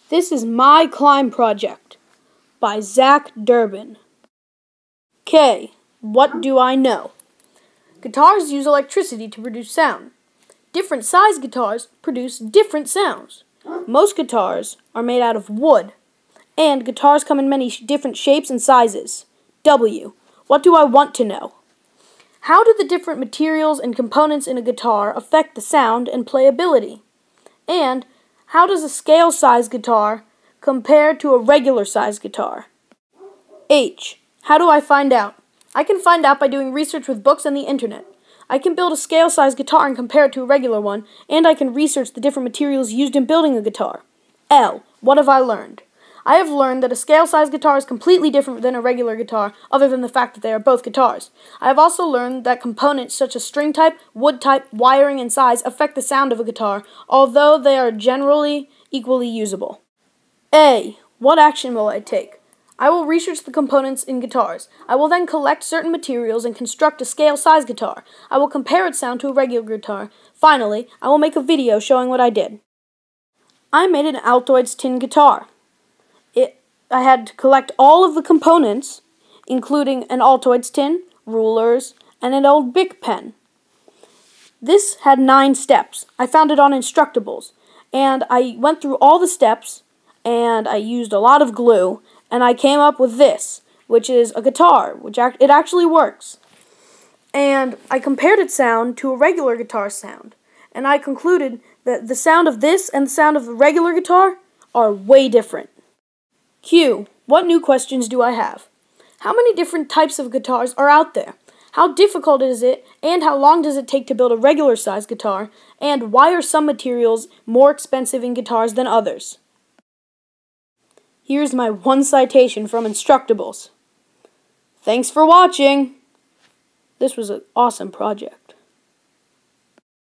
This is My Climb Project by Zach Durbin. K. What do I know? Guitars use electricity to produce sound. Different size guitars produce different sounds. Most guitars are made out of wood, and guitars come in many different shapes and sizes. W. What do I want to know? How do the different materials and components in a guitar affect the sound and playability? And how does a scale-size guitar compare to a regular-size guitar? H. How do I find out? I can find out by doing research with books and the internet. I can build a scale-size guitar and compare it to a regular one, and I can research the different materials used in building a guitar. L. What have I learned? I have learned that a scale-size guitar is completely different than a regular guitar, other than the fact that they are both guitars. I have also learned that components such as string type, wood type, wiring, and size affect the sound of a guitar, although they are generally equally usable. A. What action will I take? I will research the components in guitars. I will then collect certain materials and construct a scale-size guitar. I will compare its sound to a regular guitar. Finally, I will make a video showing what I did. I made an Altoids tin guitar. I had to collect all of the components, including an Altoids tin, rulers, and an old Bic pen. This had 9 steps. I found it on Instructables, and I went through all the steps, and I used a lot of glue, and I came up with this, which is a guitar, it actually works. And I compared its sound to a regular guitar sound, and I concluded that the sound of this and the sound of the regular guitar are way different. Q. What new questions do I have? How many different types of guitars are out there? How difficult is it, and how long does it take to build a regular-sized guitar? And why are some materials more expensive in guitars than others? Here's my one citation from Instructables. Thanks for watching! This was an awesome project.